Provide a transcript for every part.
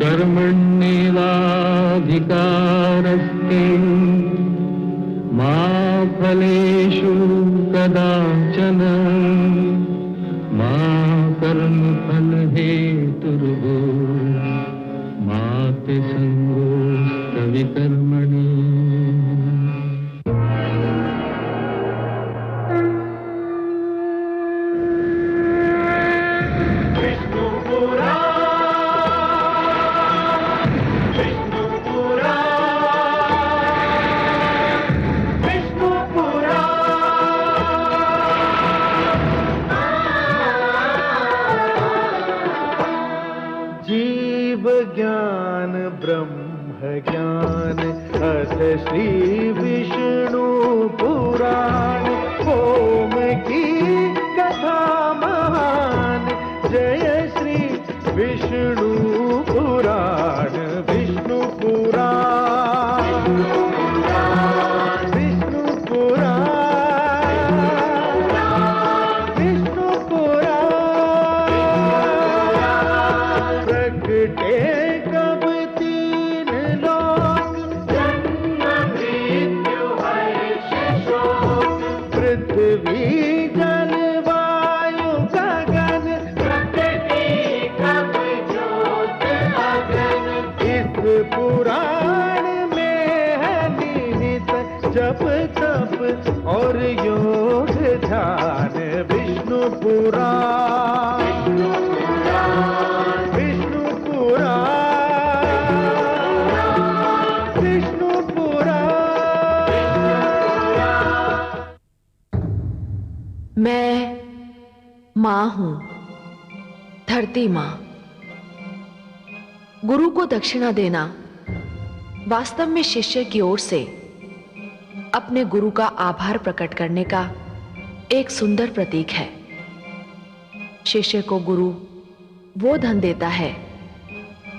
कर्मण्येवाधिकारस्ते मा फलेषु कदाचन मा कर्मफलहेतुर्भूः मा ते संगोऽस्त्वविकर्मणि। ज्ञान ब्रह्म ज्ञान अथ श्री विष्णु पुराण ओम की कथा महान जय श्री विष्णु पुराण विष्णु पुराण विष्णु पुराण विष्णु पुराण प्रगटे पुराण में है निहित जप तप और योग ध्यान विष्णु पुराण विष्णु पुराण विष्णु पुराण। मैं मां हूं, धरती मां। गुरु को दक्षिणा देना वास्तव में शिष्य की ओर से अपने गुरु का आभार प्रकट करने का एक सुंदर प्रतीक है। शिष्य को गुरु वो धन देता है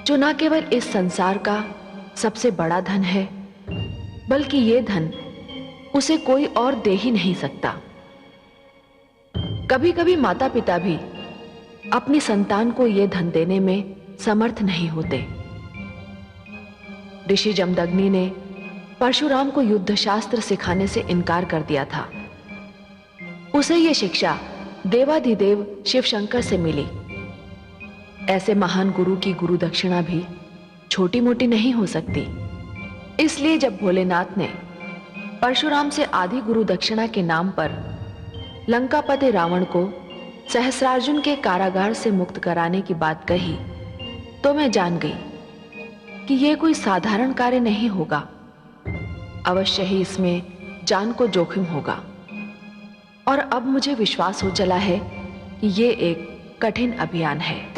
जो न केवल इस संसार का सबसे बड़ा धन है, बल्कि ये धन उसे कोई और दे ही नहीं सकता। कभी कभी माता पिता भी अपनी संतान को यह धन देने में समर्थ नहीं होते। ऋषि जमदग्नि ने परशुराम को युद्ध शास्त्र सिखाने से इनकार कर दिया था। उसे यह शिक्षा देवाधिदेव शिव शंकर से मिली। ऐसे महान गुरु की गुरु दक्षिणा भी छोटी मोटी नहीं हो सकती। इसलिए जब भोलेनाथ ने परशुराम से आदि गुरु दक्षिणा के नाम पर लंकापति रावण को सहस्रार्जुन के कारागार से मुक्त कराने की बात कही, तो मैं जान गई कि यह कोई साधारण कार्य नहीं होगा। अवश्य ही इसमें जान को जोखिम होगा। और अब मुझे विश्वास हो चला है कि यह एक कठिन अभियान है।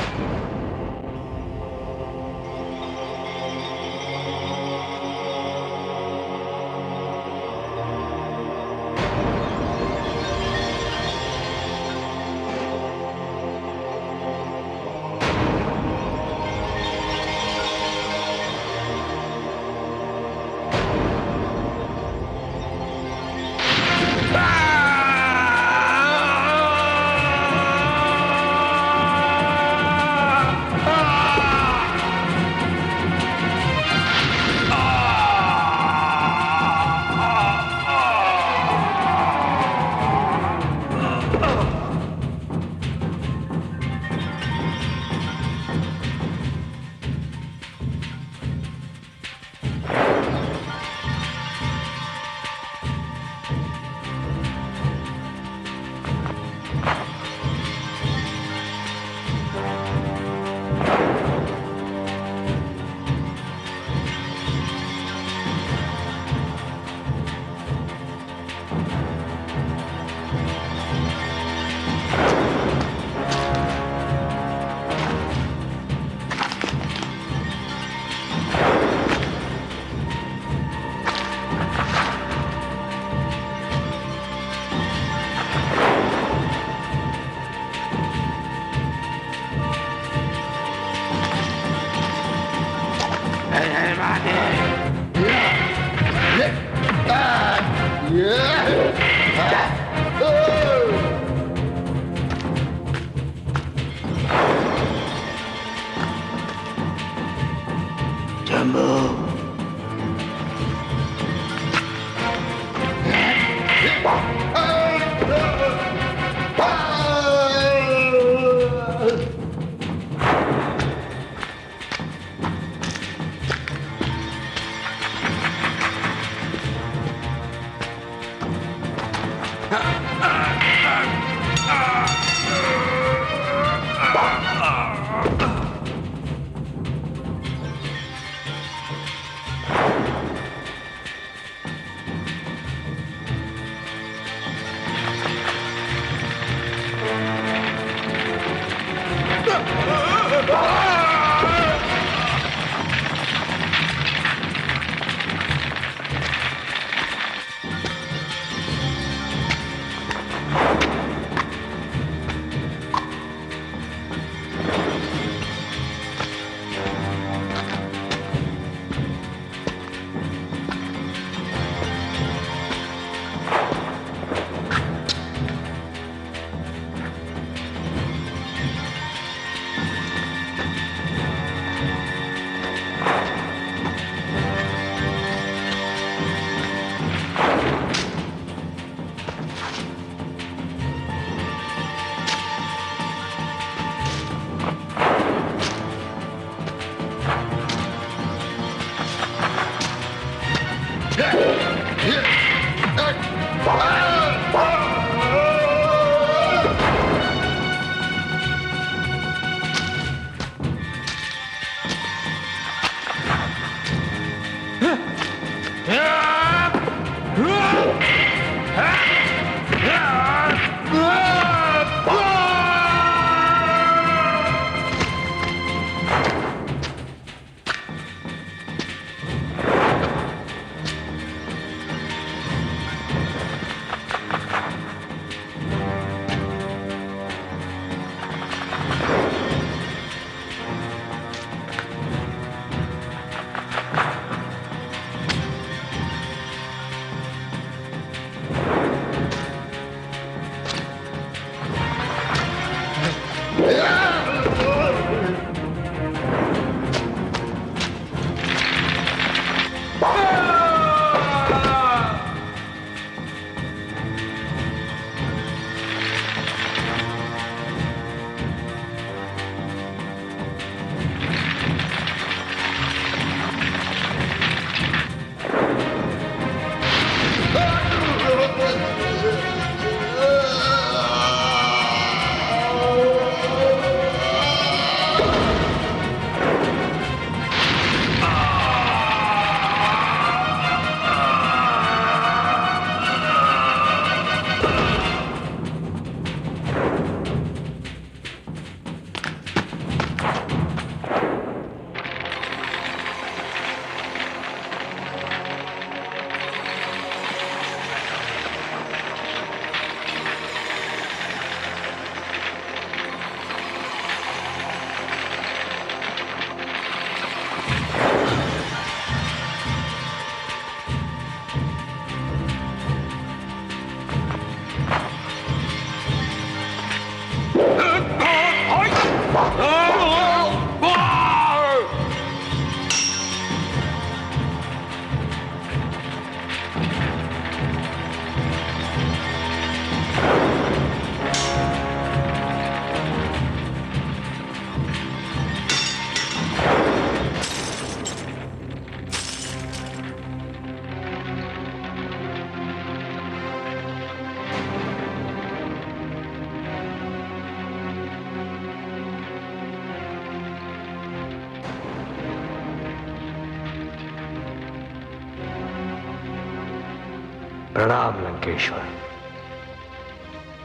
प्रणाम लंकेश्वर।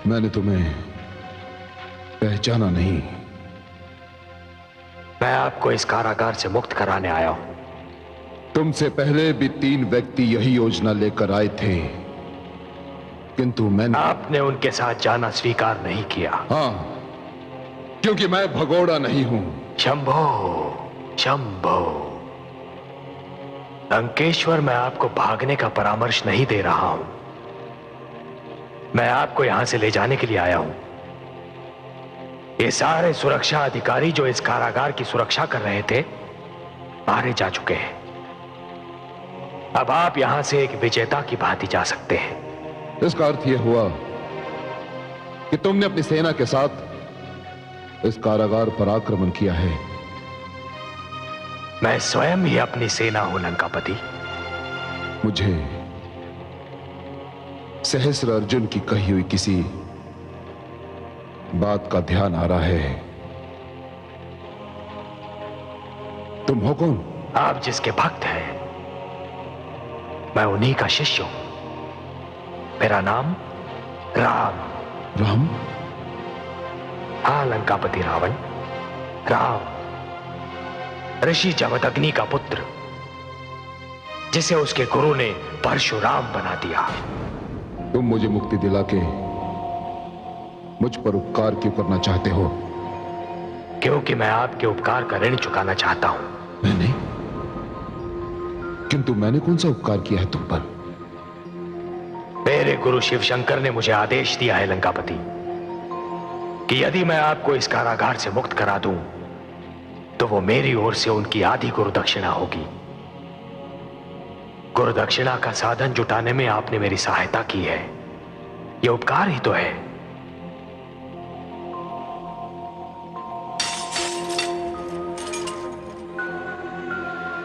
मैंने तुम्हें पहचाना नहीं। मैं आपको इस कारागार से मुक्त कराने आया हूं। तुमसे पहले भी 3 व्यक्ति यही योजना लेकर आए थे, किंतु मैंने आपने उनके साथ जाना स्वीकार नहीं किया। हाँ, क्योंकि मैं भगोड़ा नहीं हूं। शंभो शंभो। लंकेश्वर, मैं आपको भागने का परामर्श नहीं दे रहा हूं। मैं आपको यहां से ले जाने के लिए आया हूं। ये सारे सुरक्षा अधिकारी जो इस कारागार की सुरक्षा कर रहे थे, मारे जा चुके हैं। अब आप यहां से एक विजेता की भांति जा सकते हैं। इसका अर्थ यह हुआ कि तुमने अपनी सेना के साथ इस कारागार पर आक्रमण किया है। मैं स्वयं ही अपनी सेना हूं लंकापति। मुझे सहस्र अर्जुन की कही हुई किसी बात का ध्यान आ रहा है। तुम हो कौन? आप जिसके भक्त हैं, मैं उन्हीं का शिष्य हूं। मेरा नाम राम। राम? हाँ लंकापति रावण, राम, ऋषि जमदग्नि का पुत्र, जिसे उसके गुरु ने परशुराम बना दिया। तुम मुझे मुक्ति दिला के मुझ पर उपकार क्यों करना चाहते हो? क्योंकि मैं आपके उपकार का ऋण चुकाना चाहता हूं। मैंने? किंतु मैंने कौन सा उपकार किया है तुम पर? मेरे गुरु शिव शंकर ने मुझे आदेश दिया है लंकापति कि यदि मैं आपको इस कारागार से मुक्त करा दूं, तो वो मेरी ओर से उनकी आधी गुरु दक्षिणा होगी। गुरु दक्षिणा का साधन जुटाने में आपने मेरी सहायता की है, यह उपकार ही तो है।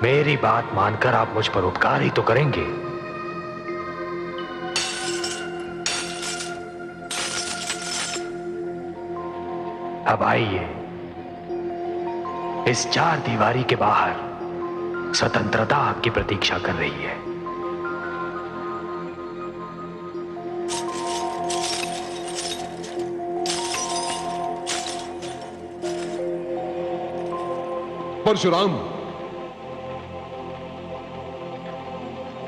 मेरी बात मानकर आप मुझ पर उपकार ही तो करेंगे। अब आइए, इस 4 दीवारी के बाहर स्वतंत्रता आपकी प्रतीक्षा कर रही है। परशुराम,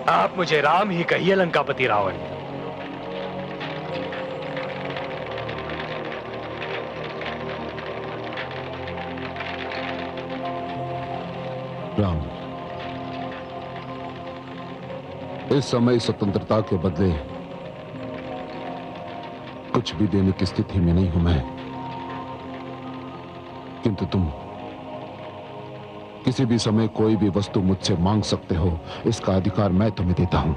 आप मुझे राम ही कहिए लंकापति रावण। राम, इस समय स्वतंत्रता के बदले कुछ भी देने की स्थिति में नहीं हूं मैं, किंतु तुम किसी भी समय कोई भी वस्तु मुझसे मांग सकते हो। इसका अधिकार मैं तुम्हें देता हूं।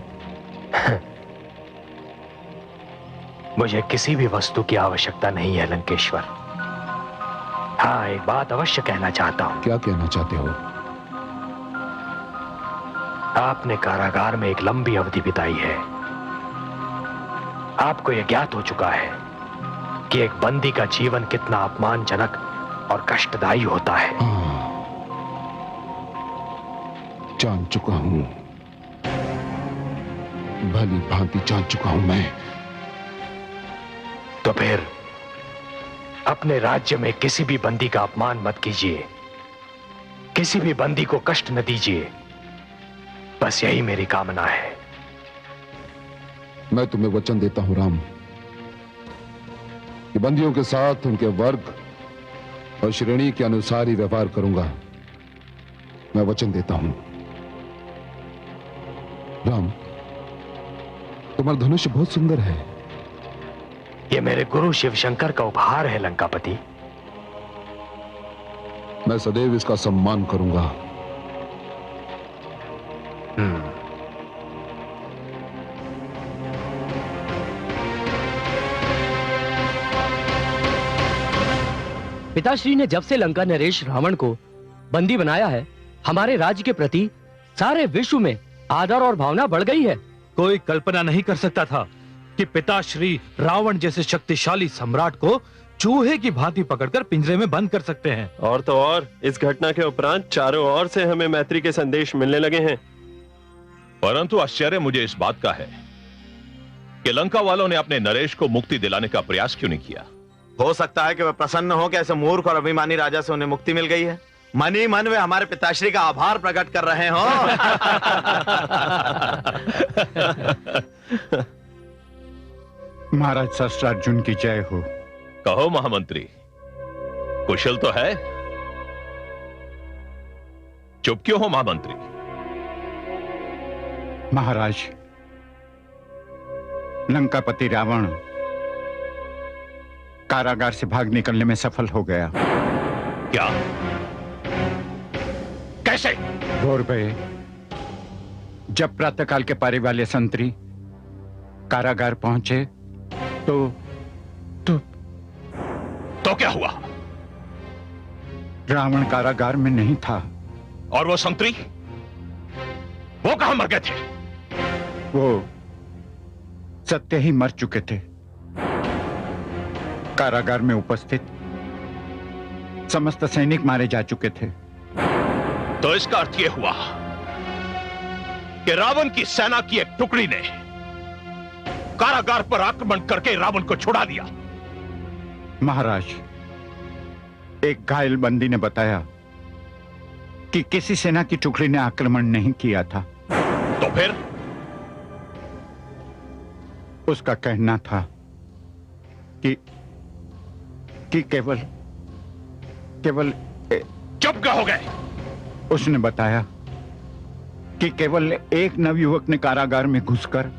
मुझे किसी भी वस्तु की आवश्यकता नहीं है लंकेश्वर। हाँ, एक बात अवश्य कहना चाहता हूं। क्या कहना चाहते हो? आपने कारागार में एक लंबी अवधि बिताई है। आपको यह ज्ञात हो चुका है कि एक बंदी का जीवन कितना अपमानजनक और कष्टदायी होता है। जान चुका हूं, भली भांति जान चुका हूं मैं। तो फिर अपने राज्य में किसी भी बंदी का अपमान मत कीजिए, किसी भी बंदी को कष्ट न दीजिए। बस यही मेरी कामना है। मैं तुम्हें वचन देता हूं राम, कि बंदियों के साथ उनके वर्ग और श्रेणी के अनुसार ही व्यवहार करूंगा। मैं वचन देता हूं। राम, तुम्हारा धनुष बहुत सुंदर है। यह मेरे गुरु शिव शंकर का उपहार है लंकापति। मैं सदैव इसका सम्मान करूंगा। पिताश्री ने जब से लंका नरेश रावण को बंदी बनाया है, हमारे राज्य के प्रति सारे विश्व में आदर और भावना बढ़ गई है। कोई कल्पना नहीं कर सकता था कि पिताश्री रावण जैसे शक्तिशाली सम्राट को चूहे की भांति पकड़कर पिंजरे में बंद कर सकते हैं। और तो और इस घटना के उपरांत चारों ओर से हमें मैत्री के संदेश मिलने लगे हैं। परंतु आश्चर्य मुझे इस बात का है कि लंका वालों ने अपने नरेश को मुक्ति दिलाने का प्रयास क्यों नहीं किया? हो सकता है कि वे प्रसन्न हो कि ऐसे मूर्ख और अभिमानी राजा से उन्हें मुक्ति मिल गई है। मन ही मन वे हमारे पिताश्री का आभार प्रकट कर रहे हो। महाराज शस्त्रार्जुन की जय हो। कहो महामंत्री, कुशल तो है? चुप क्यों हो महामंत्री? महाराज, लंकापति रावण कारागार से भाग निकलने में सफल हो गया। क्या? कैसे? भोर भये जब प्रातःकाल के पारी वाले संतरी कारागार पहुंचे तो क्या हुआ? रावण कारागार में नहीं था। और वो संतरी, वो कहां मर गए थे? वो सत्य ही मर चुके थे। कारागार में उपस्थित समस्त सैनिक मारे जा चुके थे। तो इसका अर्थ यह हुआ कि रावण की सेना की एक टुकड़ी ने कारागार पर आक्रमण करके रावण को छुड़ा लिया। महाराज, एक घायल बंदी ने बताया कि किसी सेना की टुकड़ी ने आक्रमण नहीं किया था। तो फिर? उसका कहना था कि केवल चुप हो गए। उसने बताया कि केवल एक नवयुवक ने कारागार में घुसकर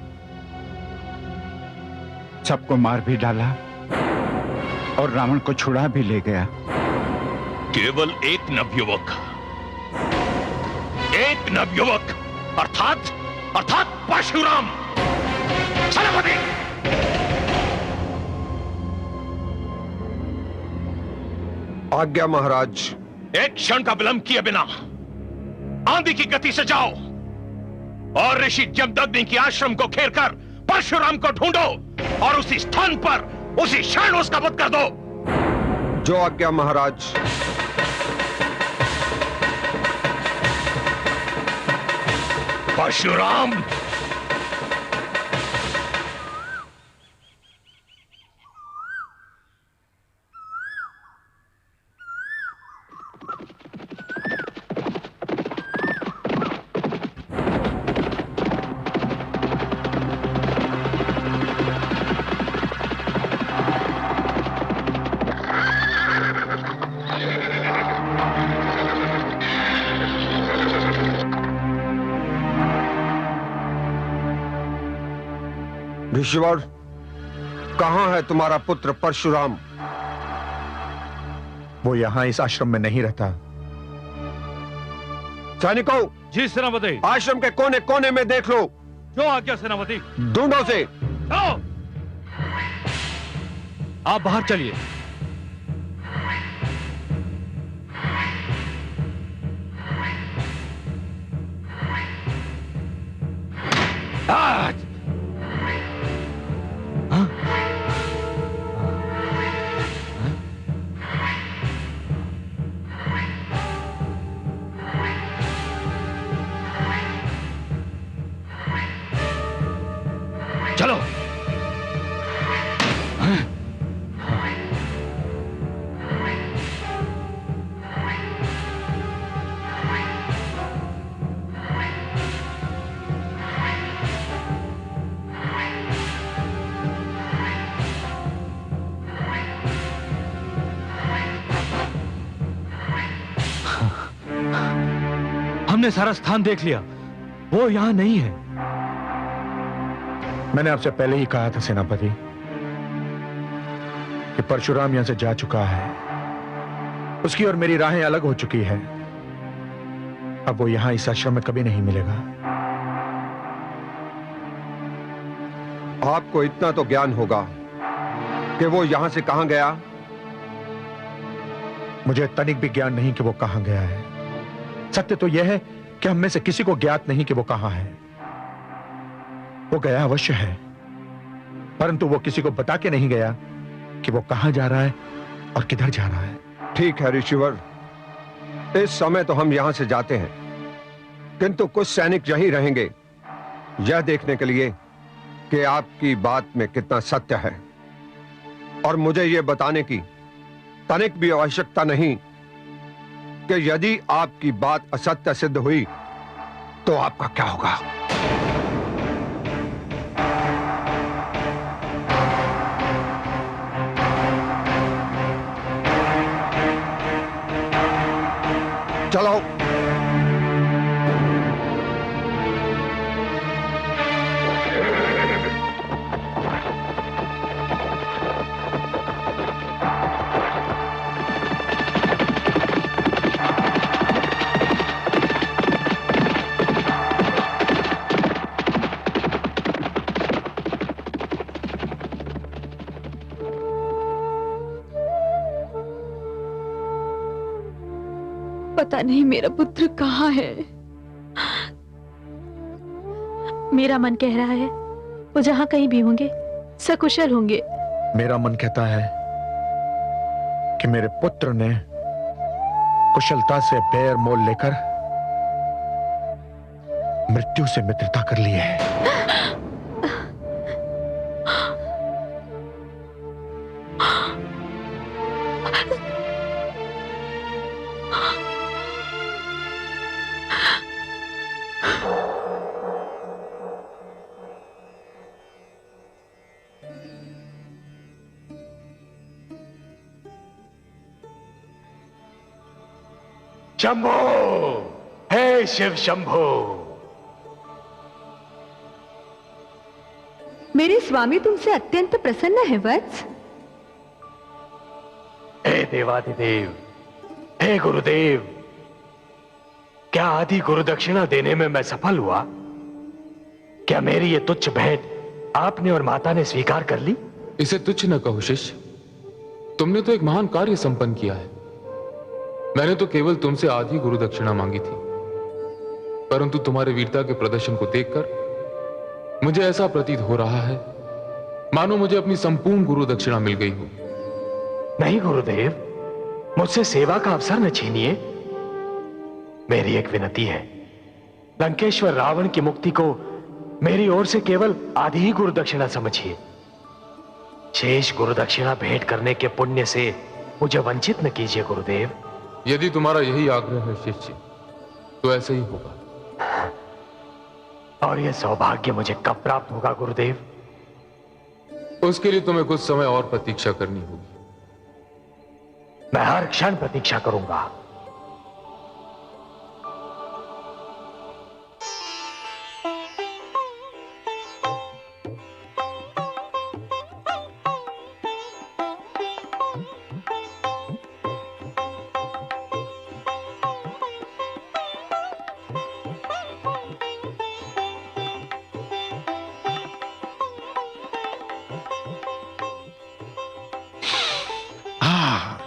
सबको मार भी डाला और रावण को छुड़ा भी ले गया। केवल एक नवयुवक? एक नवयुवक अर्थात परशुराम सेनापति। आज्ञा महाराज। एक क्षण का विलंब किए बिना आंधी की गति से जाओ और ऋषि जमदग्नि के आश्रम को घेर कर परशुराम को ढूंढो और उसी स्थान पर उसी क्षण उसका वध कर दो। जो आज्ञा महाराज। परशुराम, ऋषिवर, कहां है तुम्हारा पुत्र परशुराम? वो यहां इस आश्रम में नहीं रहता। सैनिकों! जी सेनापति। आश्रम के कोने कोने में देख लो। जो आज्ञा सेनापति। ढूंढो से। आप बाहर चलिए। चलो। हमने सारा स्थान देख लिया, वो यहां नहीं है। मैंने आपसे पहले ही कहा था सेनापति कि परशुराम यहां से जा चुका है। उसकी और मेरी राहें अलग हो चुकी है। अब वो यहां इस आश्रम में कभी नहीं मिलेगा। आपको इतना तो ज्ञान होगा कि वो यहां से कहां गया। मुझे तनिक भी ज्ञान नहीं कि वो कहां गया है। सत्य तो यह है कि हम में से किसी को ज्ञात नहीं कि वो कहां है। वो गया अवश्य है, परंतु वो किसी को बता के नहीं गया कि वो कहां जा रहा है और किधर जा रहा है। ठीक है ऋषिवर, इस समय तो हम यहां से जाते हैं, किंतु कुछ सैनिक यहीं रहेंगे यह देखने के लिए कि आपकी बात में कितना सत्य है, और मुझे यह बताने की तनिक भी आवश्यकता नहीं कि यदि आपकी बात असत्य सिद्ध हुई तो आपका क्या होगा। चलो। पता नहीं मेरा पुत्र कहाँ है। मेरा मन कह रहा है वो जहां कहीं भी होंगे सकुशल होंगे। मेरा मन कहता है कि मेरे पुत्र ने कुशलता से बैर मोल लेकर मृत्यु से मित्रता कर ली है। शंभो, हे शिव शंभो। मेरे स्वामी तुमसे अत्यंत प्रसन्न है वत्स। हे देवाधिदेव, हे गुरुदेव, क्या आदि गुरु दक्षिणा देने में मैं सफल हुआ? क्या मेरी ये तुच्छ भेंट आपने और माता ने स्वीकार कर ली? इसे तुच्छ न कहो शिष्य, तुमने तो एक महान कार्य संपन्न किया है। मैंने तो केवल तुमसे आधी गुरु दक्षिणा मांगी थी, परंतु तुम्हारे वीरता के प्रदर्शन को देखकर मुझे ऐसा प्रतीत हो रहा है मानो मुझे अपनी संपूर्ण गुरु दक्षिणा मिल गई हो। नहीं गुरुदेव, मुझसे सेवा का अवसर न छीनिए। मेरी एक विनती है, लंकेश्वर रावण की मुक्ति को मेरी ओर से केवल आधी ही गुरु दक्षिणा समझिए। शेष गुरु दक्षिणा भेंट करने के पुण्य से मुझे वंचित न कीजिए गुरुदेव। यदि तुम्हारा यही आग्रह है शिष्य, तो ऐसे ही होगा। और यह सौभाग्य मुझे कब प्राप्त होगा गुरुदेव? उसके लिए तुम्हें कुछ समय और प्रतीक्षा करनी होगी। मैं हर क्षण प्रतीक्षा करूंगा।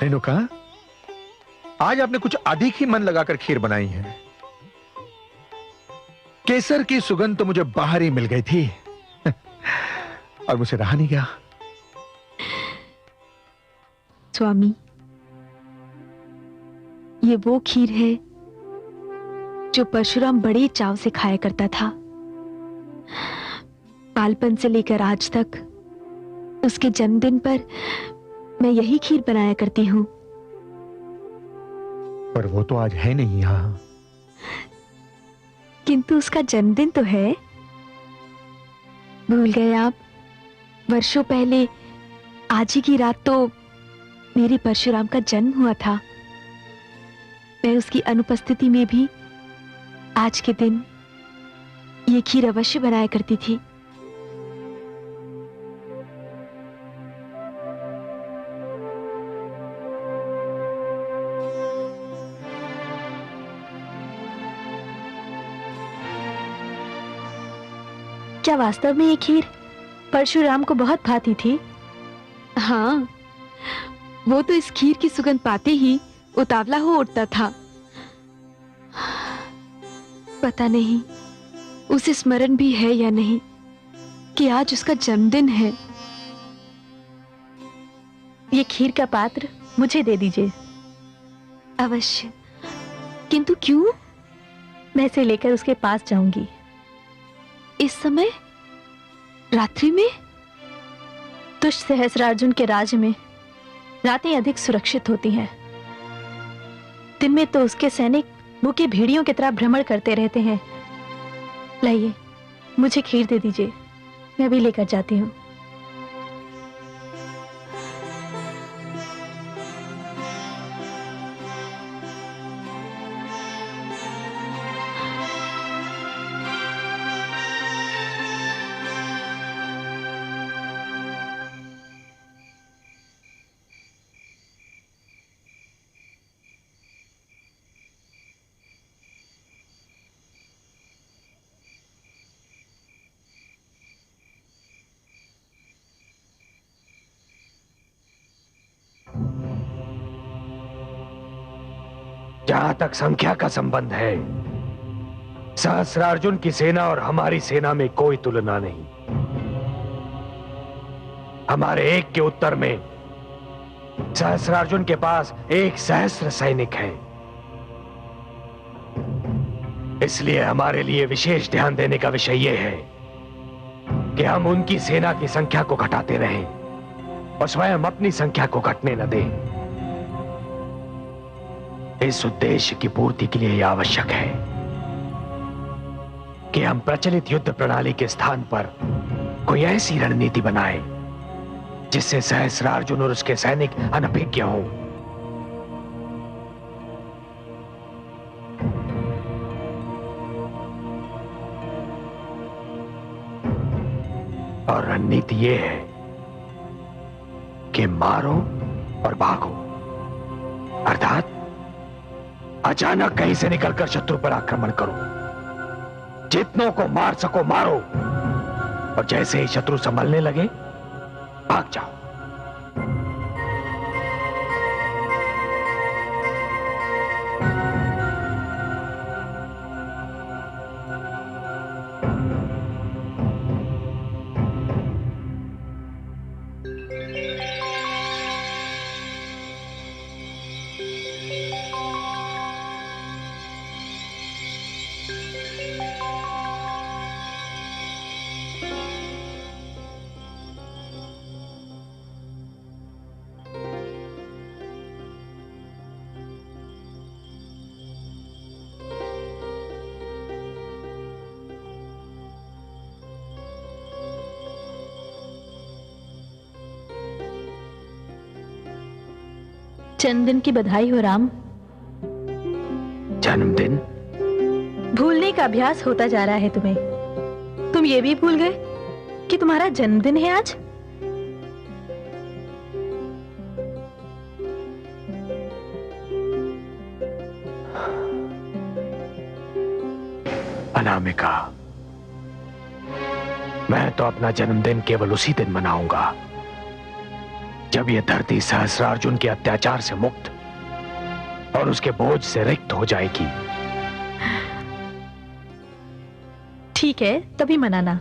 रेणुका, आज आपने कुछ अधिक ही मन लगाकर खीर बनाई है। केसर की सुगंध तो मुझे बाहर ही मिल गई थी और मुझे रहा नहीं गया। स्वामी, ये वो खीर है जो परशुराम बड़े चाव से खाया करता था। बालपन से लेकर आज तक उसके जन्मदिन पर मैं यही खीर बनाया करती हूं। पर वो तो आज है नहीं यहां। किंतु उसका जन्मदिन तो है। भूल गए आप? वर्षों पहले आज ही की रात तो मेरे परशुराम का जन्म हुआ था। मैं उसकी अनुपस्थिति में भी आज के दिन ये खीर अवश्य बनाया करती थी। क्या वास्तव में ये खीर परशुराम को बहुत भाती थी? हाँ, वो तो इस खीर की सुगंध पाते ही उतावला हो उठता था। पता नहीं उसे स्मरण भी है या नहीं कि आज उसका जन्मदिन है। ये खीर का पात्र मुझे दे दीजिए। अवश्य, किंतु क्यों? मैं इसे लेकर उसके पास जाऊंगी। इस समय? रात्रि में? दुष्ट सहस्रार्जुन के राज्य में रातें अधिक सुरक्षित होती हैं। दिन में तो उसके सैनिक भूखे भेड़ियों की तरह भ्रमण करते रहते हैं। लाइए, मुझे खीर दे दीजिए, मैं भी लेकर जाती हूँ। जहां तक संख्या का संबंध है, सहस्रार्जुन की सेना और हमारी सेना में कोई तुलना नहीं। हमारे एक के उत्तर में सहस्रार्जुन के पास 1 सहस्र सैनिक है। इसलिए हमारे लिए विशेष ध्यान देने का विषय यह है कि हम उनकी सेना की संख्या को घटाते रहें और स्वयं अपनी संख्या को घटने न दें। इस उद्देश्य की पूर्ति के लिए यह आवश्यक है कि हम प्रचलित युद्ध प्रणाली के स्थान पर कोई ऐसी रणनीति बनाएं जिससे सहस्रार्जुन और उसके सैनिक अनभिज्ञ हों। और रणनीति यह है कि मारो और भागो, अर्थात अचानक कहीं से निकलकर शत्रु पर आक्रमण करो, जितनों को मार सको मारो, और जैसे ही शत्रु संभलने लगे भाग जाओ। जन्मदिन की बधाई हो राम। जन्मदिन? भूलने का अभ्यास होता जा रहा है तुम्हें। तुम ये भी भूल गए कि तुम्हारा जन्मदिन है आज। अनामिका, मैं तो अपना जन्मदिन केवल उसी दिन मनाऊंगा जब यह धरती सहस्रार्जुन के अत्याचार से मुक्त और उसके बोझ से रिक्त हो जाएगी। ठीक है, तभी मनाना,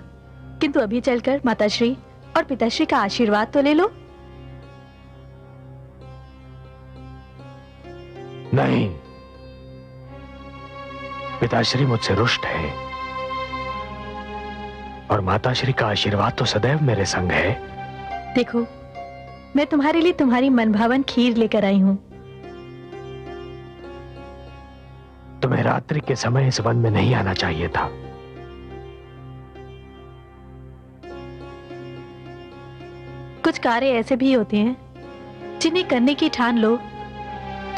किंतु अभी चलकर माताश्री और पिताश्री का आशीर्वाद तो ले लो। नहीं, पिताश्री मुझसे रुष्ट है और माताश्री का आशीर्वाद तो सदैव मेरे संग है। देखो, मैं तुम्हारे लिए तुम्हारी मनभावन खीर लेकर आई हूं। तुम्हें रात्रि के समय इस वन में नहीं आना चाहिए था। कुछ कार्य ऐसे भी होते हैं जिन्हें करने की ठान लो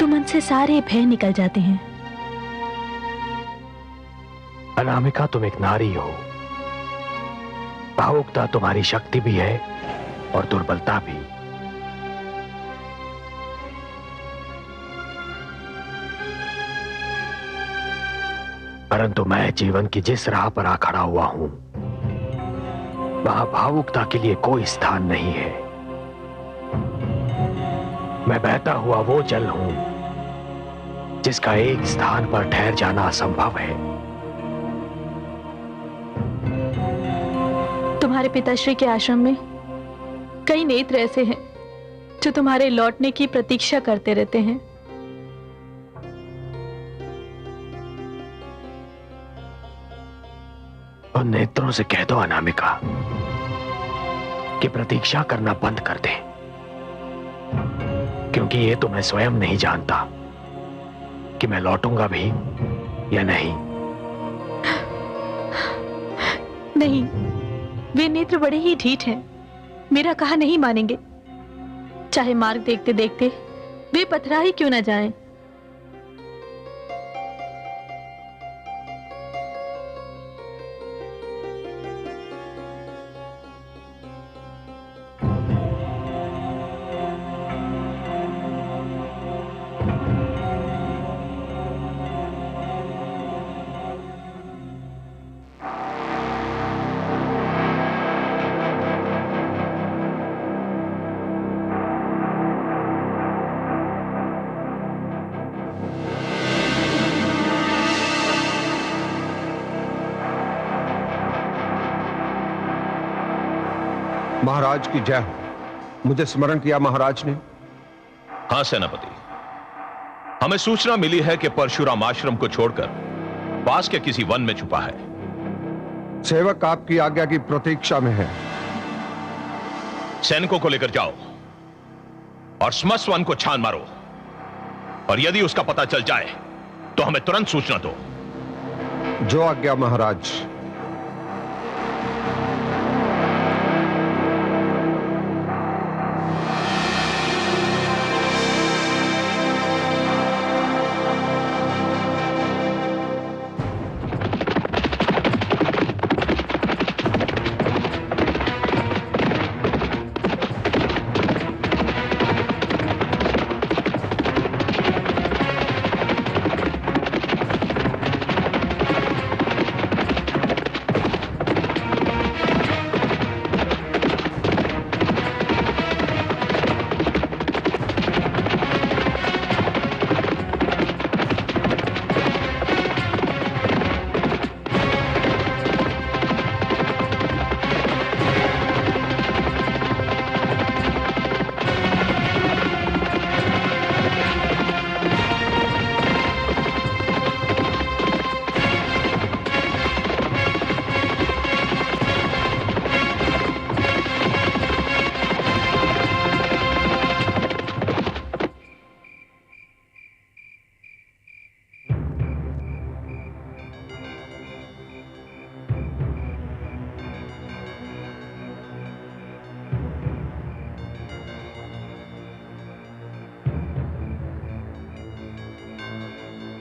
तो मन से सारे भय निकल जाते हैं। अनामिका, तुम एक नारी हो। भावुकता तुम्हारी शक्ति भी है और दुर्बलता भी। परंतु मैं जीवन की जिस राह पर आ खड़ा हुआ हूं, वहां भावुकता के लिए कोई स्थान नहीं है। मैं बहता हुआ वो जल हूं जिसका एक स्थान पर ठहर जाना असंभव है। तुम्हारे पिताश्री के आश्रम में कई नेत्र ऐसे हैं जो तुम्हारे लौटने की प्रतीक्षा करते रहते हैं। उन नेत्रों से कह दो अनामिका कि प्रतीक्षा करना बंद कर दें, क्योंकि ये तो मैं स्वयं नहीं जानता कि मैं लौटूंगा भी या नहीं। नहीं, वे नेत्र बड़े ही ढीठ हैं, मेरा कहा नहीं मानेंगे। चाहे मार्ग देखते देखते वे पथरा ही क्यों ना जाएं। महाराज की जय हो। मुझे स्मरण किया महाराज ने। हां सेनापति, हमें सूचना मिली है कि परशुराम आश्रम को छोड़कर पास के किसी वन में छुपा है। सेवक आपकी आज्ञा की प्रतीक्षा में है। सैनिकों को लेकर जाओ और स्मश वन को छान मारो, और यदि उसका पता चल जाए तो हमें तुरंत सूचना दो। जो आज्ञा महाराज।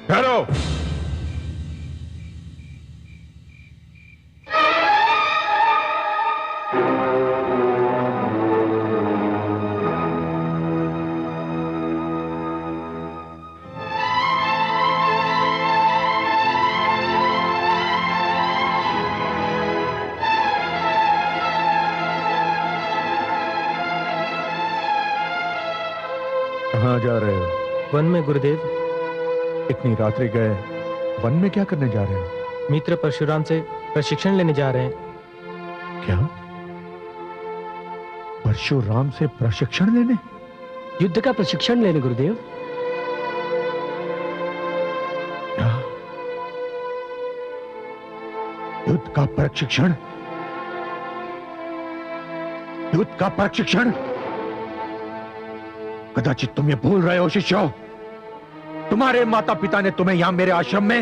ठहरो। कहाँ जा रहे हो? वन में गुरुदेव। इतनी रात्रि गए वन में क्या करने जा रहे हो? मित्र परशुराम से प्रशिक्षण लेने जा रहे हैं। क्या? परशुराम से प्रशिक्षण लेने? युद्ध का प्रशिक्षण लेने गुरुदेव। क्या? युद्ध का प्रशिक्षण? युद्ध का प्रशिक्षण? कदाचित तुम ये भूल रहे हो शिष्यों, तुम्हारे माता पिता ने तुम्हें यहां मेरे आश्रम में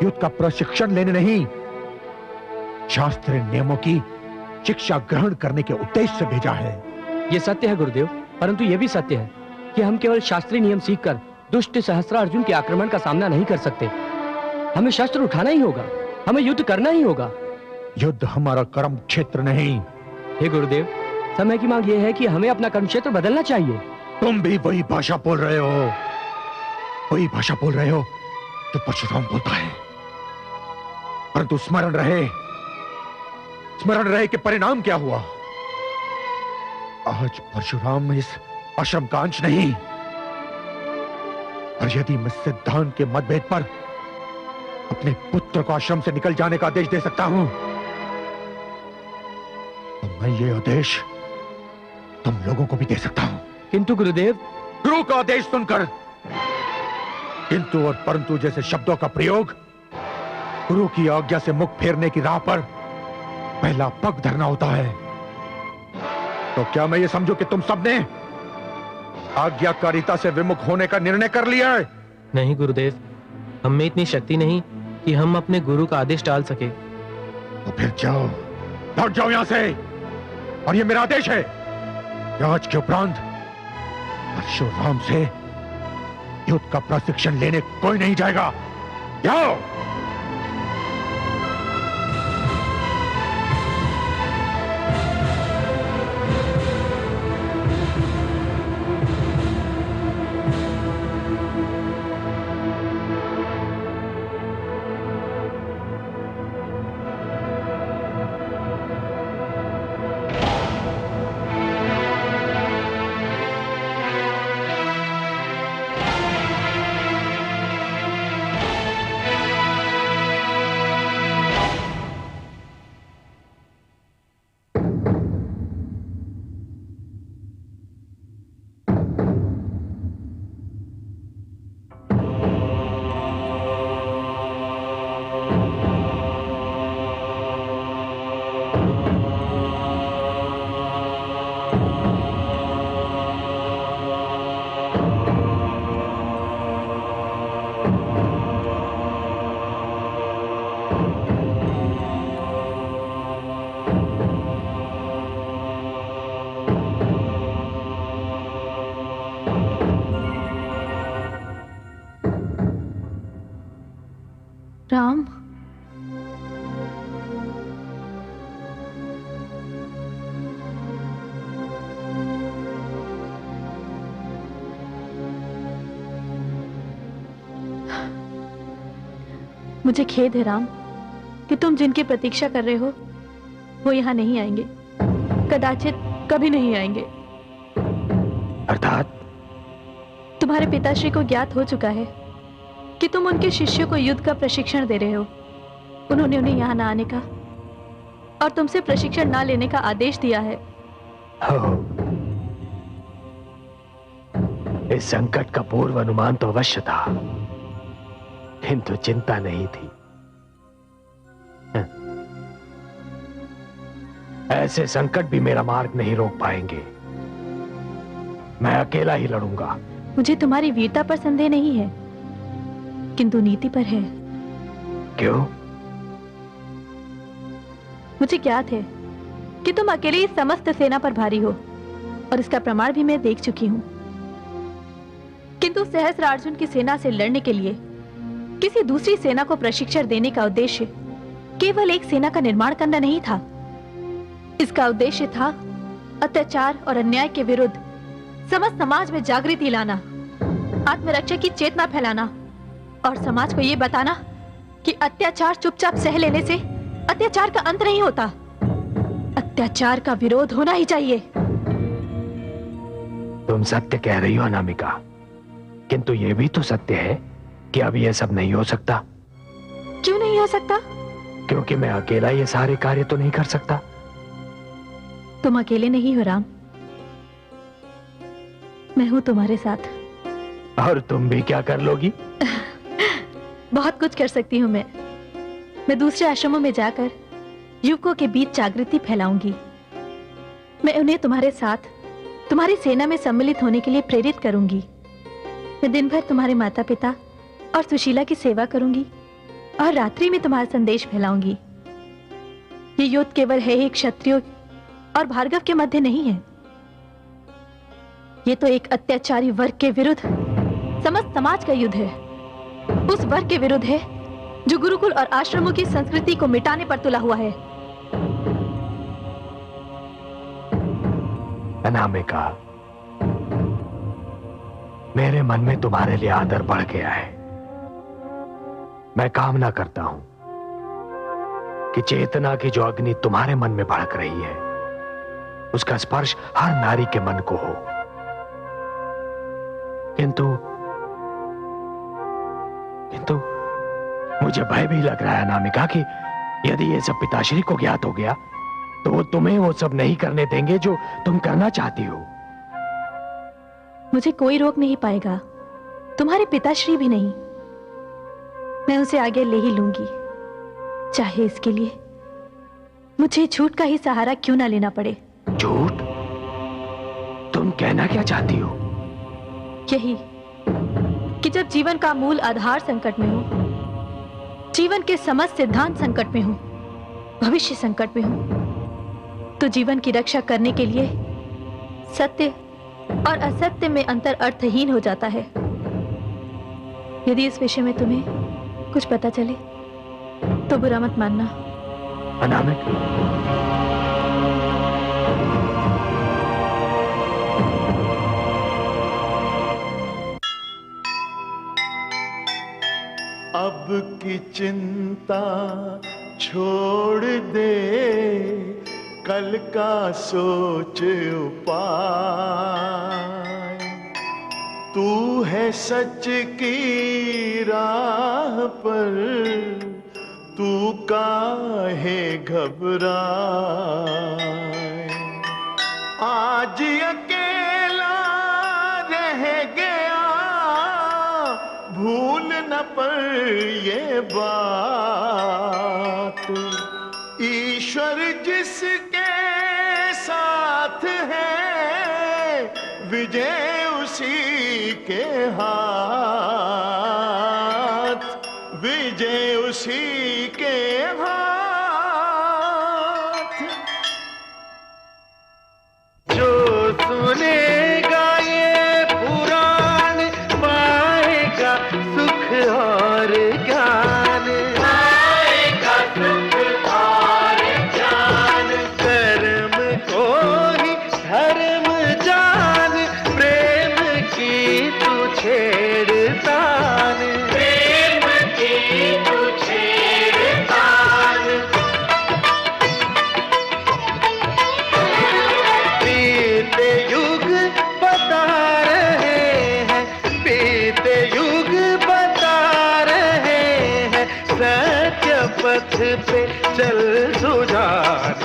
युद्ध का प्रशिक्षण लेने नहीं, शास्त्रीय नियमों की शिक्षा ग्रहण करने के उद्देश्य से भेजा है। यह सत्य है गुरुदेव, परंतु यह भी सत्य है कि हम केवल शास्त्रीय नियम सीखकर दुष्ट सहस्त्रार्जुन के आक्रमण का सामना नहीं कर सकते। हमें शस्त्र उठाना ही होगा, हमें युद्ध करना ही होगा। युद्ध हमारा कर्म क्षेत्र नहीं। हे गुरुदेव, समय की मांग यह है कि हमें अपना कर्म क्षेत्र बदलना चाहिए। तुम भी वही भाषा बोल रहे हो, वही भाषा बोल रहे हो जो परशुराम बोलता है, परंतु स्मरण रहे कि परिणाम क्या हुआ। आज परशुराम इस आश्रम का अंश नहीं, और यदि मैं सिद्धांत के मतभेद पर अपने पुत्र को आश्रम से निकल जाने का आदेश दे सकता हूं, तो मैं ये आदेश तुम लोगों को भी दे सकता हूं। किंतु गुरुदेव, गुरु का आदेश सुनकर किंतु और परंतु जैसे शब्दों का प्रयोग गुरु की आज्ञा से मुख फेरने की राह पर पहला पग धरना होता है। तो क्या मैं ये समझूं कि तुम सबने आज्ञाकारिता से विमुख होने का निर्णय कर लिया है? नहीं गुरुदेव, हम में इतनी शक्ति नहीं कि हम अपने गुरु का आदेश टाल सके। तो फिर जाओ, लौट जाओ यहां से। और ये मेरा आदेश है कि आज के उपरांत परशुराम से युद्ध का प्रशिक्षण लेने कोई नहीं जाएगा। जाओ। राम, मुझे खेद है राम कि तुम जिनकी प्रतीक्षा कर रहे हो वो यहाँ नहीं आएंगे, कदाचित कभी नहीं आएंगे। अर्थात तुम्हारे पिताश्री को ज्ञात हो चुका है कि तुम उनके शिष्यों को युद्ध का प्रशिक्षण दे रहे हो। उन्होंने उन्हें यहाँ ना आने का और तुमसे प्रशिक्षण ना लेने का आदेश दिया है। इस संकट का पूर्व अनुमान तो अवश्य था, किंतु चिंता नहीं थी। ऐसे संकट भी मेरा मार्ग नहीं रोक पाएंगे। मैं अकेला ही लड़ूंगा। मुझे तुम्हारी वीरता पर संदेह नहीं है, किंतु नीति पर है। क्यों? मुझे ज्ञात है कि तुम अकेले ही समस्त सेना पर भारी हो और इसका प्रमाण भी मैं देख चुकी हूं। किंतु सहस्त्रार्जुन की सेना से लड़ने के लिए किसी दूसरी सेना को प्रशिक्षण देने का उद्देश्य केवल एक सेना का निर्माण करना नहीं था। इसका उद्देश्य था अत्याचार और अन्याय के विरुद्ध समस्त समाज में जागृति लाना, आत्मरक्षा की चेतना फैलाना और समाज को यह बताना कि अत्याचार चुपचाप सह लेने से अत्याचार का अंत नहीं होता, अत्याचार का विरोध होना ही चाहिए। तुम सत्य कह रही हो अनामिका, किंतु यह भी तो सत्य है कि अब यह सब नहीं हो सकता। क्यों नहीं हो सकता? क्योंकि मैं अकेला ये सारे कार्य तो नहीं कर सकता। तुम अकेले नहीं हो राम, मैं हूं तुम्हारे साथ। और तुम भी क्या कर लोगी? बहुत कुछ कर सकती हूं मैं दूसरे आश्रमों में जाकर युवकों के बीच जागृति फैलाऊंगी। मैं उन्हें तुम्हारे साथ तुम्हारी सेना में सम्मिलित होने के लिए प्रेरित करूंगी। मैं दिन भर तुम्हारे माता पिता और सुशीला की सेवा करूंगी और रात्रि में तुम्हारा संदेश फैलाऊंगी। ये युद्ध केवल है ही क्षत्रियों और भार्गव के मध्य नहीं है, ये तो एक अत्याचारी वर्ग के विरुद्ध समस्त समाज का युद्ध है। उस वर्ग के विरुद्ध है जो गुरुकुल और आश्रमों की संस्कृति को मिटाने पर तुला हुआ है। अनामिका, मेरे मन में तुम्हारे लिए आदर बढ़ गया है। मैं कामना करता हूं कि चेतना की जो अग्नि तुम्हारे मन में भड़क रही है उसका स्पर्श हर नारी के मन को हो। किंतु मुझे भय भी लग रहा है अनामिका कि यदि ये सब पिताश्री को ज्ञात हो गया तो वो तुम्हें वो सब नहीं करने देंगे जो तुम करना चाहती हो। मुझे कोई रोक नहीं पाएगा, तुम्हारे पिताश्री भी नहीं। मैं उसे आगे ले ही लूंगी, चाहे इसके लिए मुझे झूठ का ही सहारा क्यों ना लेना पड़े। झूठ? कहना क्या चाहती हो? यही कि जब जीवन का मूल आधार संकट में हो, जीवन के समस्त सिद्धांत संकट में हो, भविष्य संकट में हो, तो जीवन की रक्षा करने के लिए सत्य और असत्य में अंतर अर्थहीन हो जाता है। यदि इस विषय में तुम्हें कुछ पता चले तो बुरा मत मानना। अनामिक, अब की चिंता छोड़ दे, कल का सोच उपाय। तू है सच की राह पर, तू काहे घबराए। आज अकेला रह गया, भूल न पर ये बात। ईश्वर जिसके साथ है, विजय उसी के हाथ, विजय उसी के हाथ। जो सुनेगा ये पुराण, पाएगा सुख और ज्ञान, पाएगा सुख और ज्ञान। कर्म को ही धर्म जान, प्रेम की तू छेड़तान, प्रेम की तू छेड़तान। बीते युग बता रहे हैं, बीते युग बता रहे हैं, सत्य पथ पे चल सुजान,